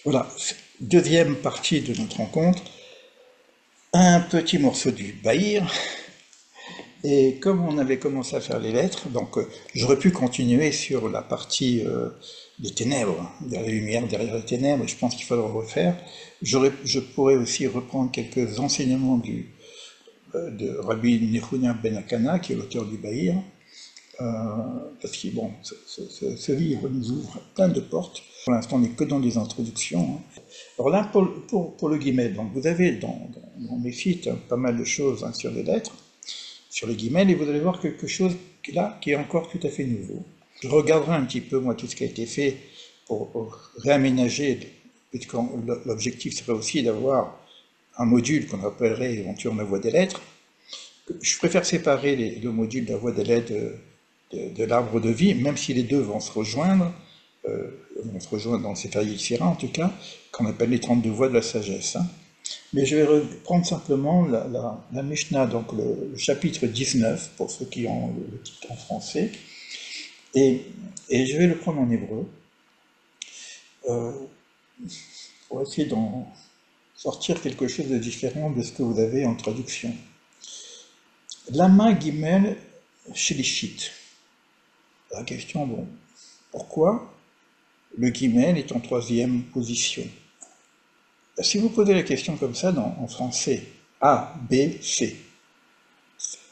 Voilà, deuxième partie de notre rencontre, un petit morceau du Bahir. Et comme on avait commencé à faire les lettres, donc j'aurais pu continuer sur la partie des ténèbres, derrière la lumière, derrière les ténèbres, et je pense qu'il faudra le refaire. Je pourrais aussi reprendre quelques enseignements de Rabbi Nehunya Ben Akana, qui est l'auteur du Bahir, euh, parce que bon, ce livre nous ouvre plein de portes. Pour l'instant, on n'est que dans les introductions, hein. Alors là, pour le guillemet, donc vous avez dans mes sites pas mal de choses, hein, sur les lettres, sur les guillemets, et vous allez voir quelque chose là qui est encore tout à fait nouveau. Je regarderai un petit peu, moi, tout ce qui a été fait pour réaménager, puisque l'objectif serait aussi d'avoir un module qu'on appellerait éventuellement la voie des lettres. Je préfère séparer le module de la voie des lettres de l'arbre de vie, même si les deux vont se rejoindre dans cet Sira en tout cas, qu'on appelle les 32 voies de la sagesse, hein. Mais je vais reprendre simplement la Mishnah, donc le chapitre 19, pour ceux qui ont le titre en français, et, et je vais le prendre en hébreu, euh, pour essayer d'en sortir quelque chose de différent de ce que vous avez en traduction. Lama Gimel Shelishit. La question, bon, pourquoi le Gimel est en troisième position? Si vous posez la question comme ça en français, A, B, C,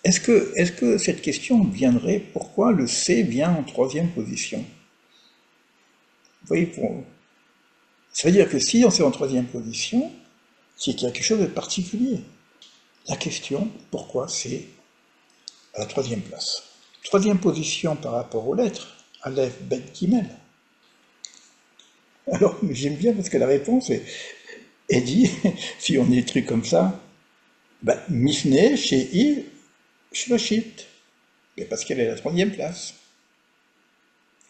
est-ce que cette question viendrait, pourquoi le C vient en troisième position? Vous voyez, ça veut dire que si on est en troisième position, c'est qu'il y a quelque chose de particulier. La question, pourquoi c'est à la troisième place? Troisième position par rapport aux lettres, Aleph, Bet, Gimel. Alors, j'aime bien parce que la réponse est dit, si on est des trucs comme ça, ben, Mifne, She'ir, Shloshit. Mais parce qu'elle est à la troisième place.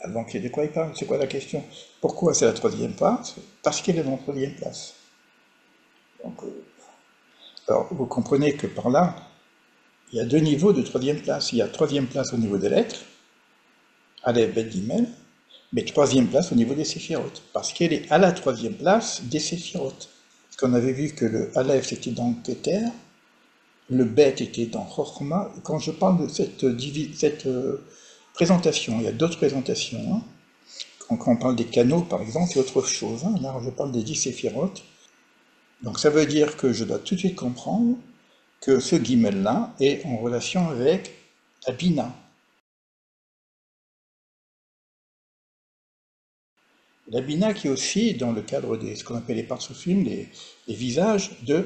Alors, de quoi il parle? C'est quoi la question? Pourquoi c'est la troisième place? Parce qu'elle est dans la troisième place. Donc, alors, vous comprenez que par là, il y a deux niveaux de troisième place. Il y a troisième place au niveau des lettres, Aleph, Bet, Gimel, mais troisième place au niveau des séphirotes, parce qu'elle est à la troisième place des séphirotes. Parce qu'on avait vu que le Aleph c'était dans Keter, le Bet était dans Chochma. Quand je parle de cette présentation, il y a d'autres présentations, hein. Quand on parle des canaux, par exemple, c'est autre chose, hein. Là, je parle des 10 séphirotes. Donc ça veut dire que je dois tout de suite comprendre que ce guimel-là est en relation avec la bina. La bina qui est aussi dans le cadre de ce qu'on appelle les parsufim, les visages de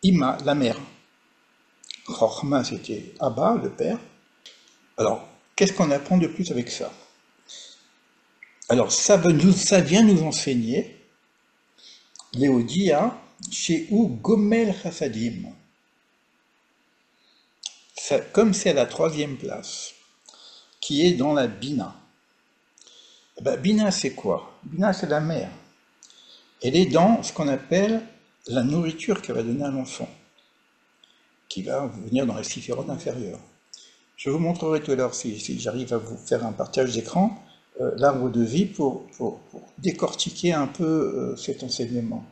Ima, la mère. Chochma, c'était Abba, le père. Alors, qu'est-ce qu'on apprend de plus avec ça? Alors, ça vient nous enseigner Léodia chez ou Gomel Chassadim. Comme c'est la troisième place, qui est dans la Bina. Eh ben, Bina, c'est quoi? Bina, c'est la mère. Elle est dans ce qu'on appelle la nourriture qu'elle va donner à l'enfant, qui va venir dans les séphirotes inférieures. Je vous montrerai tout à l'heure, si j'arrive à vous faire un partage d'écran, l'arbre de vie pour décortiquer un peu cet enseignement.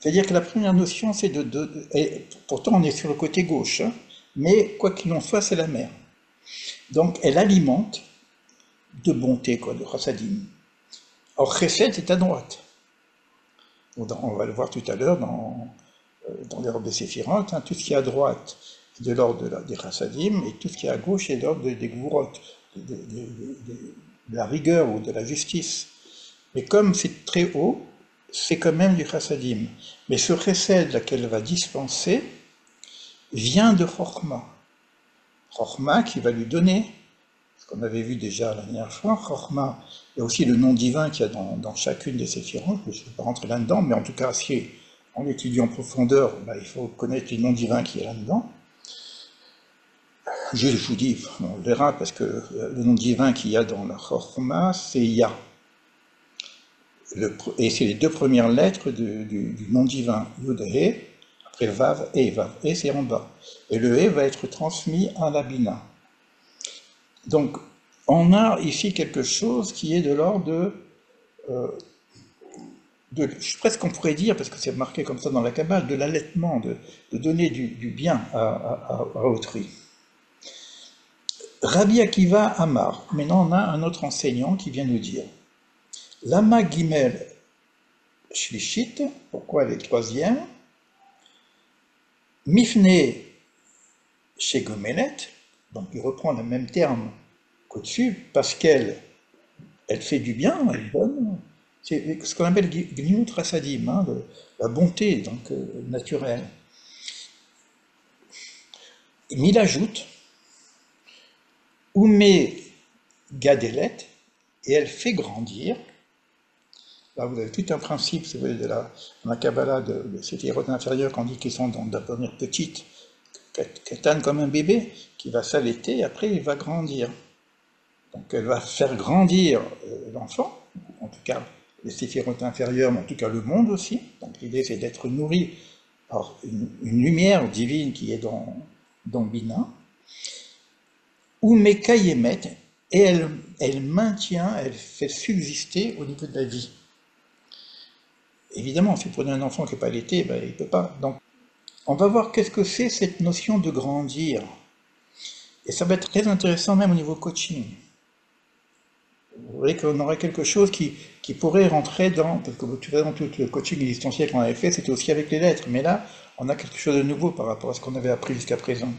C'est-à-dire que la première notion, c'est et pourtant on est sur le côté gauche, hein, mais quoi qu'il en soit, c'est la mère. Donc elle alimente de bonté, quoi, de chassadim. Or, chesed est à droite. On va le voir tout à l'heure dans l'ordre des séphirotes, hein, tout ce qui est à droite est de l'ordre des chassadim, et tout ce qui est à gauche est de l'ordre des gvurot, de la rigueur ou de la justice. Mais comme c'est très haut, c'est quand même du chassadim. Mais ce chesed qu'elle va dispenser vient de Chochma. Chochma qui va lui donner, ce qu'on avait vu déjà la dernière fois, Chochma, il y a aussi le nom divin qu'il y a dans chacune de ces séphirotes, je ne vais pas rentrer là-dedans, mais en tout cas, si on étudie en profondeur, ben, il faut connaître les noms divins qu'il y a là-dedans. Je vous dis, on verra, parce que le nom divin qu'il y a dans la Chochma, c'est Ya. Et c'est les deux premières lettres du nom divin, Yud He, après Vav E. Vav E, c'est en bas. Et le E va être transmis à la Bina. Donc, on a ici quelque chose qui est de l'ordre de presque on pourrait dire, parce que c'est marqué comme ça dans la Kabbale, de l'allaitement, de donner du bien à autrui. Rabbi Akiva Amar, maintenant on a un autre enseignant qui vient nous dire, Lama Gimel Shlishit, pourquoi elle est troisième, Mifne Shegomelet, donc il reprend le même terme qu'au-dessus, parce qu'elle fait du bien, elle donne, c'est ce qu'on appelle Gnimut Rasadim, hein, la bonté donc, naturelle. Mais il ajoute, Ume Gadelet, et elle fait grandir. Là, vous avez tout un principe, si vous voulez, dans la Kabbalah de ces séphirotes inférieures qu'on dit qu'ils sont dans devenir petites, Katan comme un bébé, qui va s'allaiter, et après il va grandir. Donc elle va faire grandir l'enfant, en tout cas les séphirotes inférieures, mais en tout cas le monde aussi. Donc l'idée c'est d'être nourri par une lumière divine qui est dans Bina. Ou Mekayemet, et elle maintient, elle fait subsister au niveau de la vie. Évidemment, si vous prenez un enfant qui n'est pas allaité, ben, il ne peut pas. Donc, on va voir qu'est-ce que c'est cette notion de grandir. Et ça va être très intéressant même au niveau coaching. Vous voyez qu'on aurait quelque chose qui pourrait rentrer dans, parce que tu vois, dans tout le coaching existentiel qu'on avait fait, c'était aussi avec les lettres, mais là, on a quelque chose de nouveau par rapport à ce qu'on avait appris jusqu'à présent.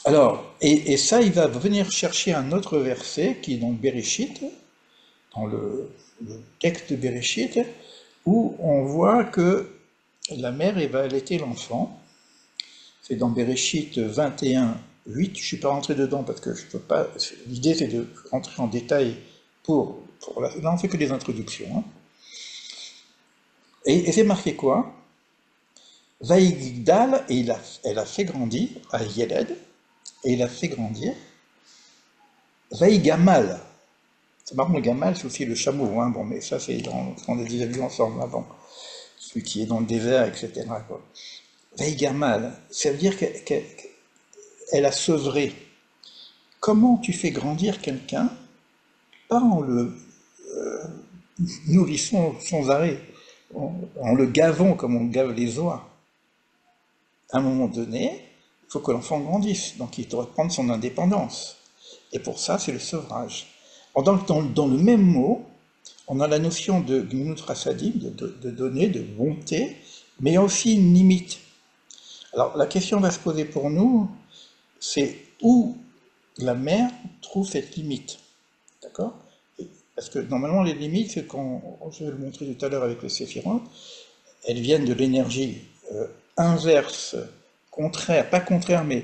Alors, et ça, il va venir chercher un autre verset, qui est dans Bereshit, dans le texte de Bereshit, où on voit que la mère, elle va allaiter l'enfant. C'est dans Bereshit 21, 8. Je ne suis pas rentré dedans parce que je peux pas. L'idée, c'est de rentrer en détail pour là, on fait que des introductions. Hein. Et c'est marqué quoi? Vaïgdal, et elle a fait grandir, à Yeled, et il a fait grandir. Vaïgamal. C'est marrant, le gamal, c'est aussi le chameau, hein. Bon, mais ça, c'est on a déjà vu ensemble avant. Celui qui est dans le désert, etc. Vaïgamal, ça veut dire qu'elle a sevré. Comment tu fais grandir quelqu'un? Pas en le nourrissant sans arrêt, en le gavant comme on gave les oies. À un moment donné, il faut que l'enfant grandisse, donc il doit prendre son indépendance. Et pour ça, c'est le sevrage. Dans le même mot, on a la notion de Gnimut Rasadim, de donner, de bonté, mais il y a aussi une limite. Alors la question va se poser pour nous, c'est où la mère trouve cette limite. D'accord? Parce que normalement les limites, c'est je vais le montrer tout à l'heure avec le séphirote, elles viennent de l'énergie inverse, contraire, pas contraire, mais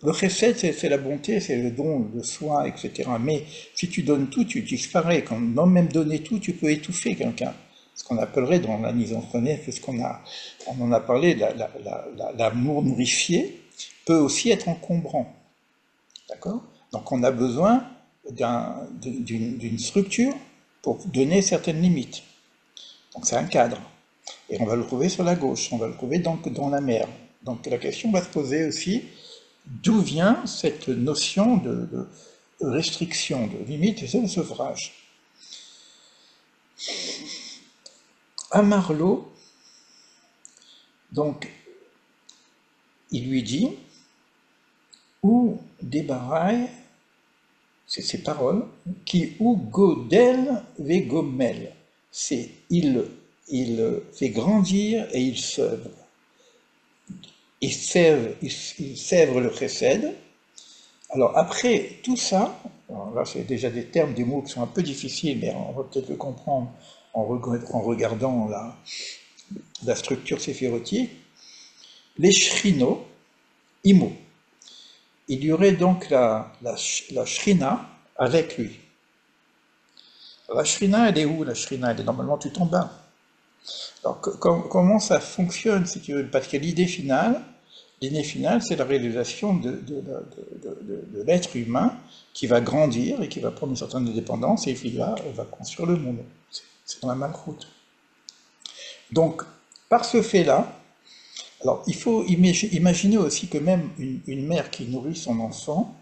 le chesed, c'est la bonté, c'est le don, le soi, etc. Mais si tu donnes tout, tu disparais. Quand même donner tout, tu peux étouffer quelqu'un. Ce qu'on appellerait dans la mise en scène, c'est on en a parlé, l'amour nourrifié peut aussi être encombrant. D'accord? Donc on a besoin d'une structure pour donner certaines limites. Donc c'est un cadre. Et on va le trouver sur la gauche, on va le trouver dans la mer. Donc la question va se poser aussi, d'où vient cette notion de restriction, de limite, et c'est le sevrage. Amarlo, donc, il lui dit, ou débarraille, c'est ces paroles, qui ou godel ve gomel, c'est il fait grandir et il sèvre. Il sèvre le chesed. Alors après tout ça, là c'est déjà des termes, des mots qui sont un peu difficiles, mais on va peut-être le comprendre en regardant la structure séphirotique. Les shrino, imo. Il y aurait donc la shrina avec lui. La shrina, elle est où la shrina? Elle est normalement tout en bas. Alors comment ça fonctionne si tu veux? Parce que l'idée finale, c'est la réalisation de l'être humain qui va grandir et qui va prendre une certaine indépendance et qui va construire le monde. C'est dans la malchoute. Donc, par ce fait-là, alors il faut imaginer aussi que même une mère qui nourrit son enfant,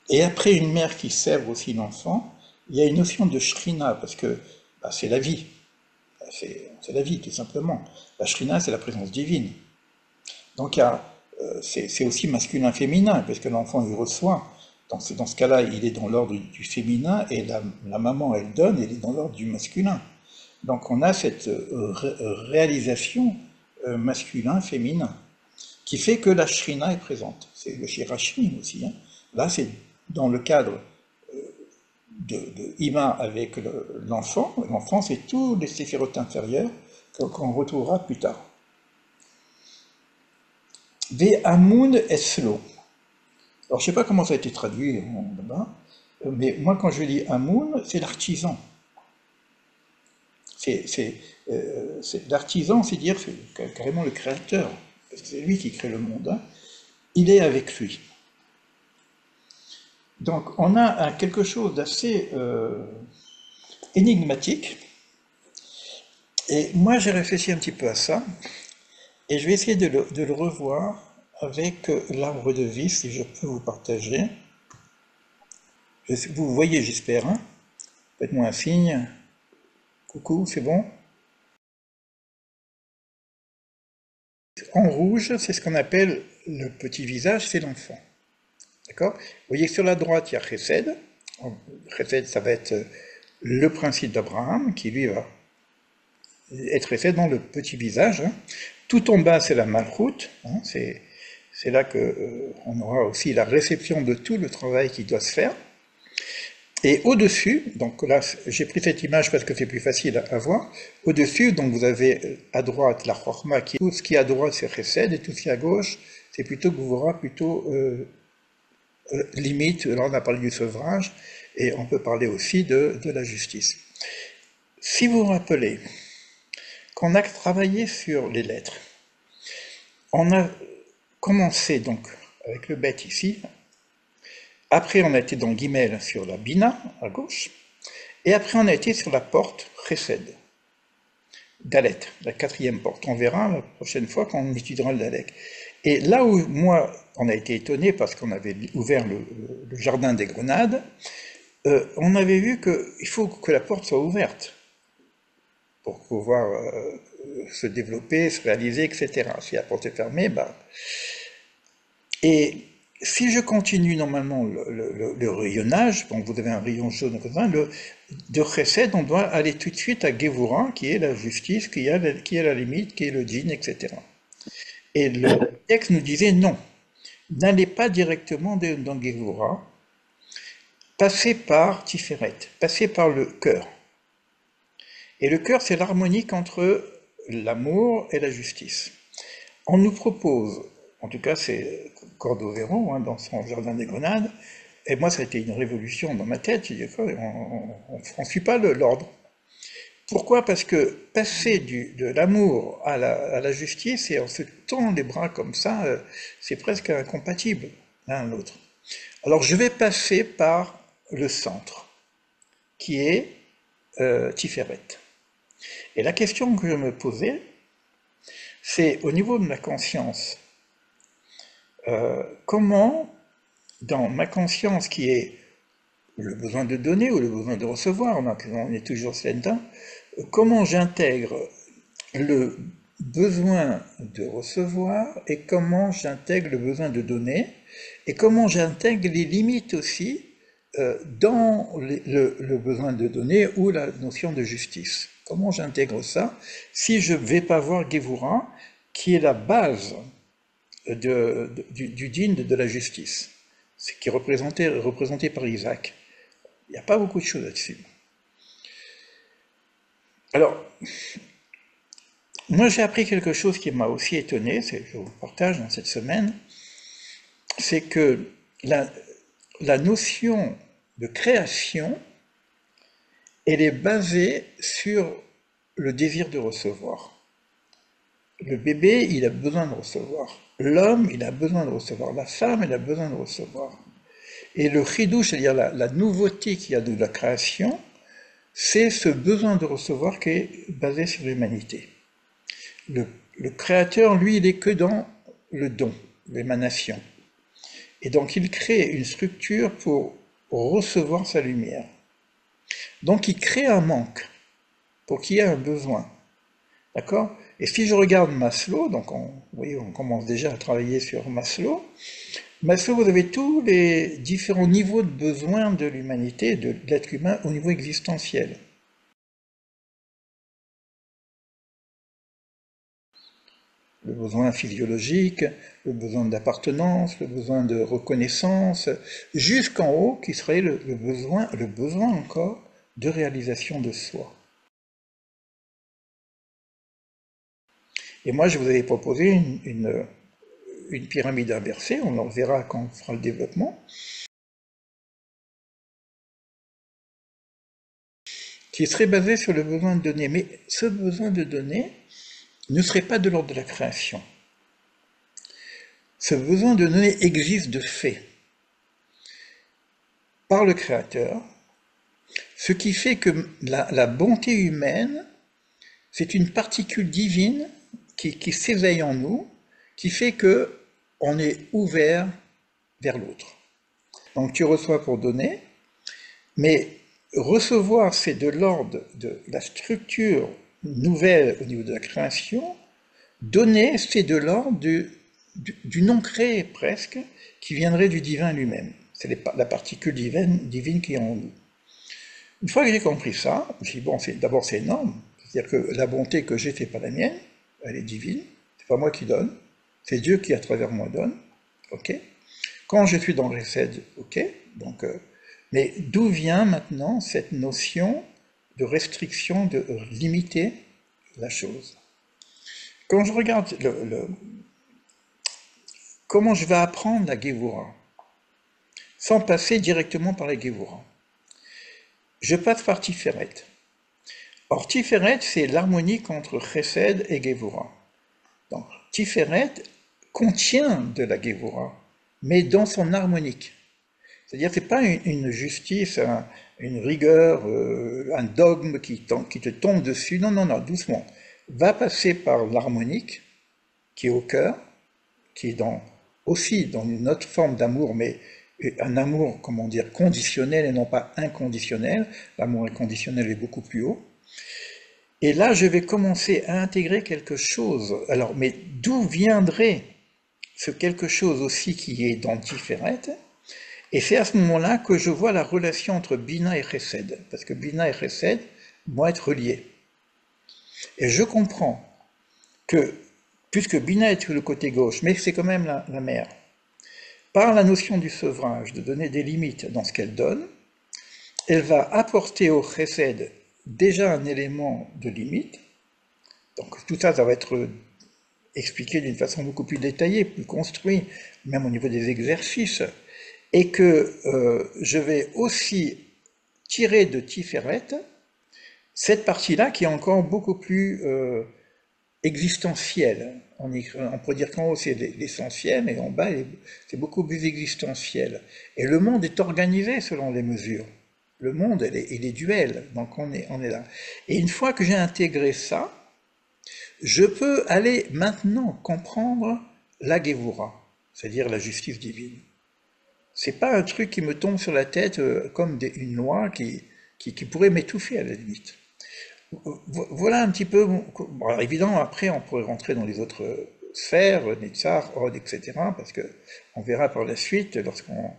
et après une mère qui sèvre aussi l'enfant, il y a une notion de shrina, parce que bah, c'est la vie. C'est la vie, tout simplement. La shrina, c'est la présence divine. Donc c'est aussi masculin-féminin, parce que l'enfant, il reçoit. Dans ce cas-là, il est dans l'ordre du féminin, et la maman, elle donne, elle est dans l'ordre du masculin. Donc on a cette réalisation masculin-féminin, qui fait que la shrina est présente. C'est le shirashrim aussi. Hein. Là, c'est dans le cadre de Ima avec l'enfant. L'enfant, c'est tous les séphirotes inférieurs qu'on retrouvera plus tard. Ve Amun Eslo. Alors, je ne sais pas comment ça a été traduit là-bas, mais moi, quand je dis Amun, c'est l'artisan. L'artisan, c'est dire c'est carrément le créateur, parce que c'est lui qui crée le monde. Hein. Il est avec lui. Donc, on a quelque chose d'assez énigmatique. Et moi, j'ai réfléchi un petit peu à ça, et je vais essayer de le revoir avec l'arbre de vie, si je peux vous partager. Vous voyez, j'espère. Hein. Faites-moi un signe. Coucou, c'est bon? En rouge, c'est ce qu'on appelle le petit visage, c'est l'enfant. D'accord? Vous voyez que sur la droite, il y a Chesed. Chesed, ça va être le principe d'Abraham, qui lui va être fait dans le petit visage. Hein. Tout en bas, c'est la Malchut. Hein. C'est là qu'on aura aussi la réception de tout le travail qui doit se faire. Et au-dessus, donc là, j'ai pris cette image parce que c'est plus facile à voir. Au-dessus, donc vous avez à droite la Chorma, tout ce qui est à droite, c'est Chesed, et tout ce qui est à gauche, c'est plutôt Gvura, plutôt limite. Là, on a parlé du sevrage, et on peut parler aussi de la justice. Si vous vous rappelez qu'on a travaillé sur les lettres, on a commencé donc avec le bet ici, après on a été dans Guimel sur la Bina à gauche, et après on a été sur la porte Chesed, Dalet, la quatrième porte. On verra la prochaine fois quand on étudiera le Dalek. Et là où moi on a été étonné parce qu'on avait ouvert le jardin des grenades, on avait vu qu'il faut que la porte soit ouverte pour pouvoir se développer, se réaliser, etc. Si la porte est fermée, bah... Et si je continue normalement le rayonnage, donc vous avez un rayon jaune comme ça, de Chesed, on doit aller tout de suite à Gevura, qui est la justice, qui est la limite, qui est le djinn, etc. Et le texte nous disait non, n'allez pas directement dans Gevura, passez par Tiferet, passez par le cœur. Et le cœur, c'est l'harmonique entre l'amour et la justice. On nous propose, en tout cas c'est Cordovero, hein, dans son Jardin des Grenades, et moi ça a été une révolution dans ma tête, j'ai dit, on ne suit pas l'ordre. Pourquoi? Parce que passer de l'amour à la justice, et en se tendant les bras comme ça, c'est presque incompatible l'un l'autre. Alors je vais passer par le centre, qui est Tiferet. Et la question que je me posais, c'est au niveau de ma conscience, comment, dans ma conscience qui est le besoin de donner ou le besoin de recevoir, on est toujours là-dedans, comment j'intègre le besoin de recevoir et comment j'intègre le besoin de donner et comment j'intègre les limites aussi dans le besoin de donner ou la notion de justice. Comment j'intègre ça si je ne vais pas voir Gevura, qui est la base du dîn de la justice, qui est représenté par Isaac. Il n'y a pas beaucoup de choses là-dessus. Alors, moi j'ai appris quelque chose qui m'a aussi étonné, je vous partage dans cette semaine, c'est que la notion de création, elle est basée sur le désir de recevoir. Le bébé, il a besoin de recevoir. L'homme, il a besoin de recevoir. La femme, elle a besoin de recevoir. Et le chidouche, c'est-à-dire la nouveauté qu'il y a de la création, c'est ce besoin de recevoir qui est basé sur l'humanité. Le créateur, lui, il est que dans le don, l'émanation. Et donc il crée une structure pour recevoir sa lumière. Donc il crée un manque pour qu'il y ait un besoin. D'accord? Et si je regarde Maslow, donc vous voyez, on commence déjà à travailler sur Maslow. Maslow, vous avez tous les différents niveaux de besoins de l'humanité, de l'être humain au niveau existentiel. Le besoin physiologique, le besoin d'appartenance, le besoin de reconnaissance, jusqu'en haut qui serait le besoin encore de réalisation de soi. Et moi, je vous avais proposé une pyramide inversée, on en verra quand on fera le développement, qui serait basée sur le besoin de donner. Mais ce besoin de donner ne serait pas de l'ordre de la création. Ce besoin de donner existe de fait par le Créateur, ce qui fait que la bonté humaine, c'est une particule divine qui s'éveille en nous, qui fait que on est ouvert vers l'autre. Donc tu reçois pour donner, mais recevoir, c'est de l'ordre de la structure nouvelle au niveau de la création. Donner, c'est de l'ordre du non créé presque, qui viendrait du divin lui-même. C'est la particule divine qui est en nous. Une fois que j'ai compris ça, je me suis dit, bon, d'abord c'est énorme. C'est-à-dire que la bonté que j'ai, c'est pas la mienne, elle est divine, c'est pas moi qui donne, c'est Dieu qui à travers moi donne. Ok. Quand je suis dans le Chesed, ok. Donc, mais d'où vient maintenant cette notion de restriction, de limiter la chose? Quand je regarde comment je vais apprendre la Gévoura, sans passer directement par la Gévoura, je passe par Tiferet. Or, Tiferet, c'est l'harmonique entre Chesed et Gévoura. Donc, Tiferet contient de la Gévoura, mais dans son harmonique. C'est-à-dire que ce n'est pas une justice, une rigueur, un dogme qui te tombe dessus. Non, non, non, doucement. Va passer par l'harmonique, qui est au cœur, qui est aussi dans une autre forme d'amour, mais un amour, comment dire, conditionnel et non pas inconditionnel. L'amour inconditionnel est beaucoup plus haut. Et là, je vais commencer à intégrer quelque chose. Alors, mais d'où viendrait ce quelque chose aussi qui est dans Tiferet? Et c'est à ce moment-là que je vois la relation entre Bina et Chesed. Parce que Bina et Chesed vont être reliés. Et je comprends que, puisque Bina est sur le côté gauche, mais c'est quand même la mère, par la notion du sevrage, de donner des limites dans ce qu'elle donne, elle va apporter au Chesed déjà un élément de limite. Donc tout ça, ça va être expliqué d'une façon beaucoup plus détaillée, plus construite, même au niveau des exercices. Et que je vais aussi tirer de Tiferet cette partie-là qui est encore beaucoup plus existentielle. On pourrait dire qu'en haut c'est l'essentiel et en bas c'est beaucoup plus existentiel. Et le monde est organisé selon les mesures. Le monde, il est duel, donc on est là. Et une fois que j'ai intégré ça, je peux aller maintenant comprendre la Gévoura, c'est-à-dire la justice divine. C'est pas un truc qui me tombe sur la tête comme une loi qui pourrait m'étouffer à la limite. Voilà un petit peu. Bon, alors évidemment, après, on pourrait rentrer dans les autres sphères, Netzar, Od, etc., parce que on verra par la suite, lorsqu'on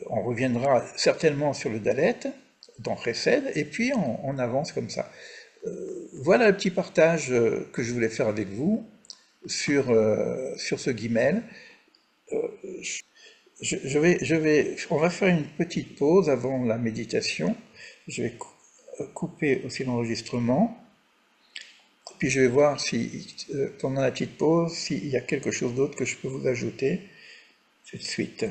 reviendra certainement sur le Dalet, dans Chesed, et puis on avance comme ça. Voilà le petit partage que je voulais faire avec vous sur ce guimel. On va faire une petite pause avant la méditation. Je vais couper aussi l'enregistrement. Puis je vais voir si, pendant la petite pause, s'il y a quelque chose d'autre que je peux vous ajouter tout de suite.